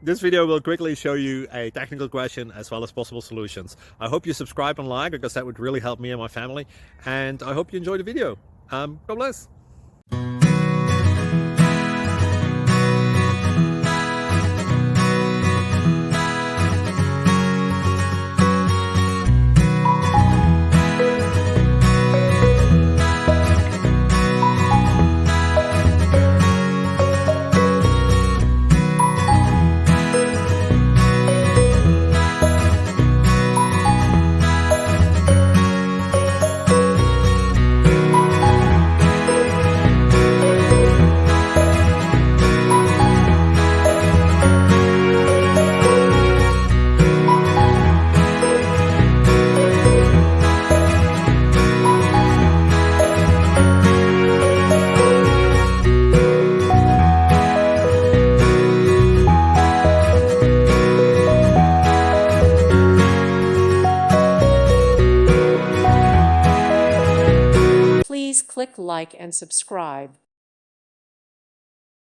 This video will quickly show you a technical question as well as possible solutions. I hope you subscribe and like because that would really help me and my family. And I hope you enjoy the video. God bless. Please click like and subscribe.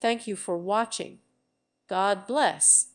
Thank you for watching. God bless.